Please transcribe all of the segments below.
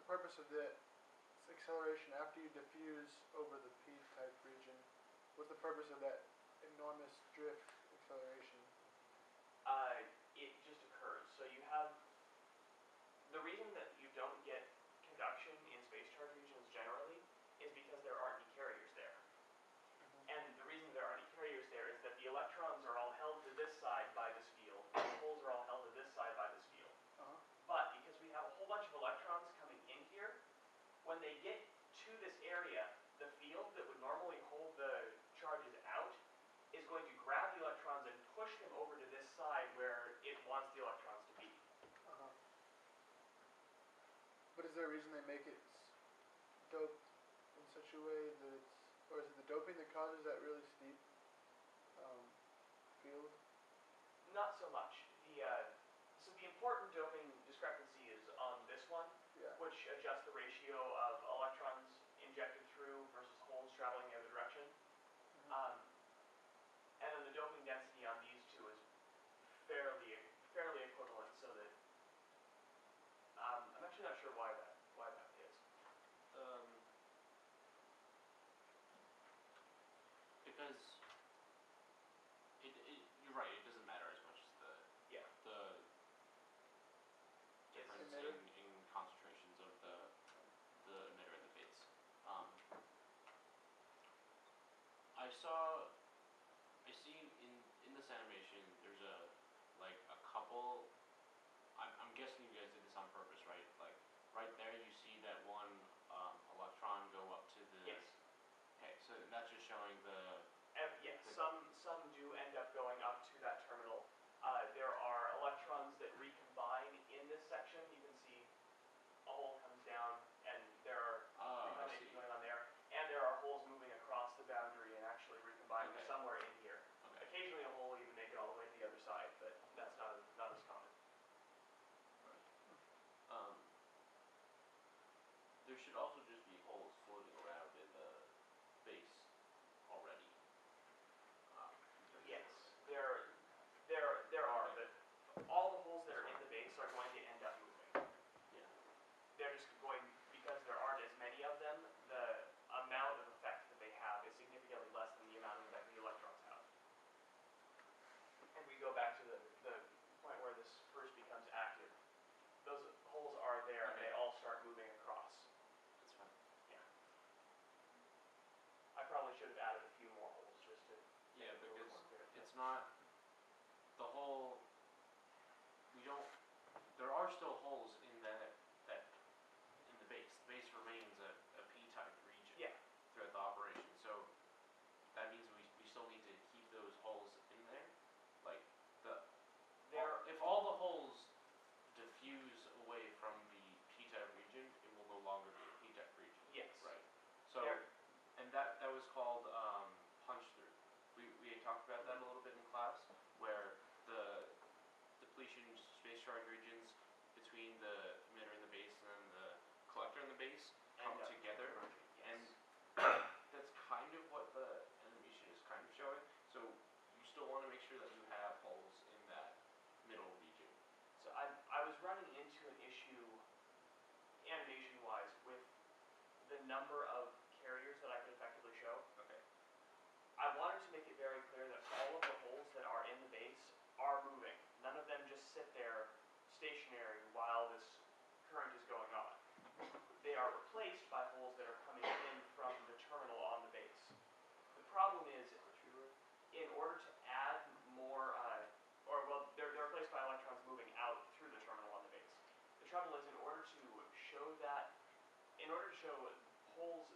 purpose of the acceleration after you diffuse over the p-type region? What's the purpose of that enormous drift acceleration? It just occurs. So you have the reason that you don't get conduction in space charge regions generally is because there aren't any carriers there. And the reason there aren't any carriers there is that the electrons are all held to this side by this field, and the holes are all held to this side by this field. But because we have a whole bunch of electrons coming in here, when they get to this area, the field that would normally hold the charges out is going to grab the electrons and push them over to this side where it wants the electrons to be. But is there a reason they make it doped in such a way that it's, or is it the doping that causes that really steep field? Not so much. So the important doping discrepancy is on this one, which adjusts the ratio of electrons injected through versus holes traveling the other direction. And then the doping density on these two is fairly equivalent, so that I'm actually not sure why that is. Because you're right. It doesn't matter as much as the difference in concentrations of the emitter and the base. I see in this animation there's a couple. I'm guessing you guys did this on purpose, right? Like right there, you see that one electron go up to the. Yes. Okay, so that's just showing the. Yes, some do end up going up to that terminal. There are electrons that recombine in this section. You can see a hole comes down, and there are recombinations going on there. And there are holes moving across the boundary and actually recombining somewhere in here. Occasionally a hole will even make it all the way to the other side, but that's not as common. There should also just be holes floating around in the base already. Yes, there are, but all the holes that are in the base are going to end up moving. Yeah. They're just going, because there aren't as many of them, the amount of effect that they have is significantly less than the amount of effect the electrons have. And we go back to the point where this first becomes active. Those holes are there, and they all start moving across. That's fine. Yeah. I probably should have added a few more holes just to. Yeah, because it's not the whole. There are still holes in in the base. The base remains a p-type region. Yeah. Throughout the operation, so that means we still need to keep those holes in there. Like if all the holes diffuse away from the p-type region, it will no longer be a p-type region. Yes. Right. So, and that was called punch through. We had talked about that a little bit in class, where the depletion space charge regions between the emitter and the base and the collector and the base come together, and that's kind of what the animation is kind of showing. So you still want to make sure that you have holes in that middle region. So I was running into an issue animation-wise with the number of carriers that I could effectively show. Okay. I wanted to make it very clear that all of the holes that are in the base are moving. None of them just sit there stationary while this current is going on. They are replaced by holes that are coming in from the terminal on the base. The problem is, in order to add more, they're replaced by electrons moving out through the terminal on the base. The trouble is, in order to show holes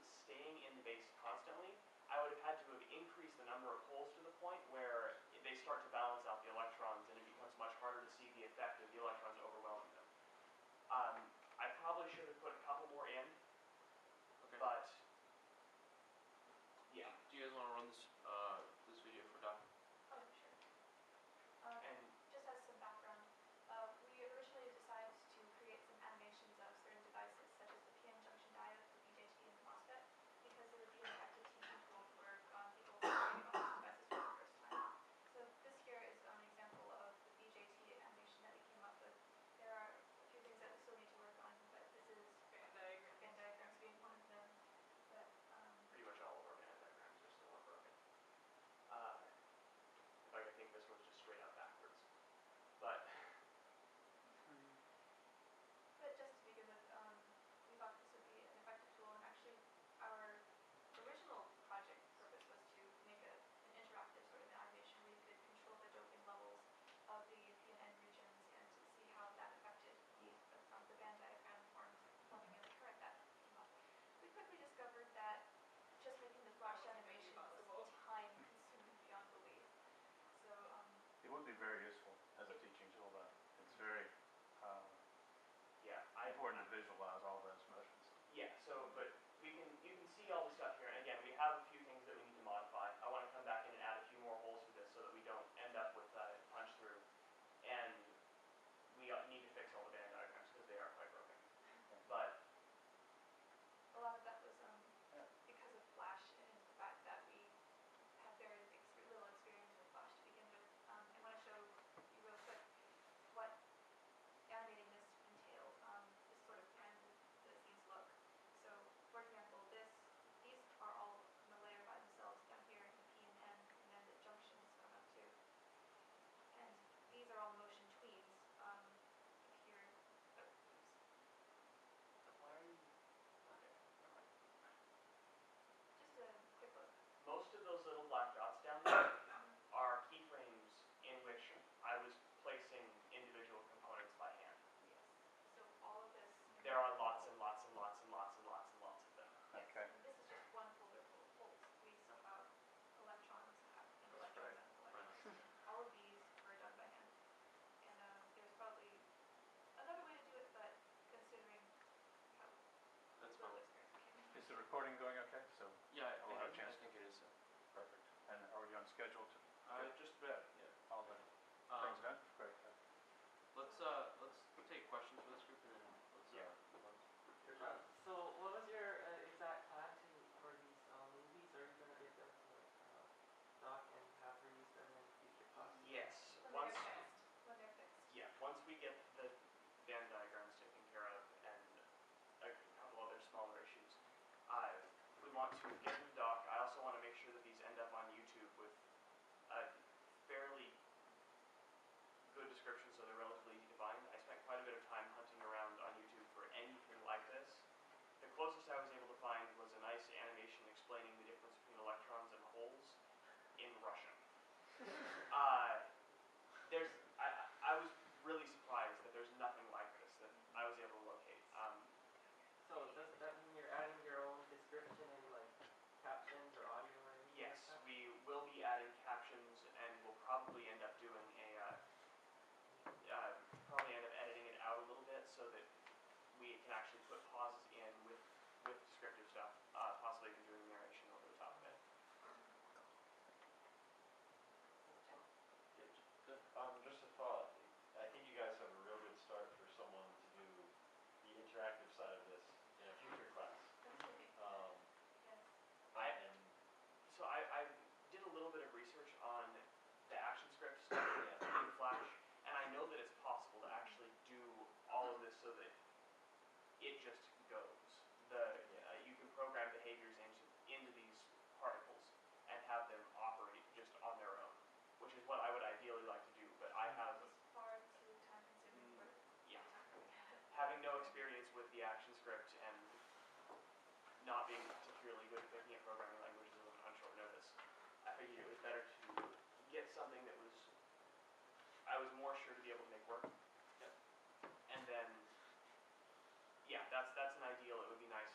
very useful as a teaching tool though. It's very Yeah, important to visualize all those motions. Yeah, so, but you can see all the stuff here, and again, we have a few things that we need to modify. I want to come back in and add a few more holes for this so that we don't end up with punch through, and we need to fix all the band diagrams because they are quite broken. But A lot of that was Yeah. because of Flash and the fact that we had very little experience with Flash to begin with. I want to show you real quick what animating this entails. This sort of pen that these look. So, for example, these are all in the layer by themselves down here in P and N, and then the junctions come up too. And these are all motion tweens. If you're, why are you? Okay, never mind. just a quick look. Most of those little black dots down there are keyframes in which I was placing individual components by hand. Yes. So all of this. There are lots and lots and lots and lots and lots and lots of them. Yes, Okay. and this is just one folder full of holes. We still have electrons and electrons and electrons. All of these were done by hand. And there's probably another way to do it, but considering how That's little fine. experience we came Is the recording going okay? So Yeah, I'll have a I chance. think it is. perfect. And are we on schedule to Just about, yeah. all the Um, things done? Great. let's take questions for this group and then let's Yeah. move on. So what was your exact plan for these movies? Are you gonna get them to doc and have her use them in future classes? Yes. when they're fixed. When they're fixed. Yeah, once we get the band diagrams taken care of and a couple other smaller issues, we want to get them doc. I also want to make sure that these end up on YouTube with a fairly good description so they're relatively easy to find. I spent quite a bit of time hunting around on YouTube for anything like this. The closest I was able to find was a nice animation explaining the difference between electrons and holes in Russian. I was really surprised that there's nothing like this that I was able to locate. So does that mean you're adding your own description and like captions or audio or anything Yes, like that? we will be adding captions and we'll probably end up doing probably end up editing it out a little bit so that we can actually put pauses in with descriptive stuff, possibly even doing narration over the top of it. Good. Just a thought, I think you guys have a real good start for someone to do the interactive side of this in a future class. Yes. And So I did a little bit of research on the action script stuff in Flash, and I know that it's possible to actually do all of this so that it just goes. You can program behaviors into these particles and have them operate just on their own, which is what I would ideally like to do, but I have, It's far too time consuming for yeah, having no experience with the action script and not being particularly good at picking up programming languages on short notice, I figured it was better to get something that I was more sure to be able to make work. Yep. And then, yeah, that's an ideal. It would be nice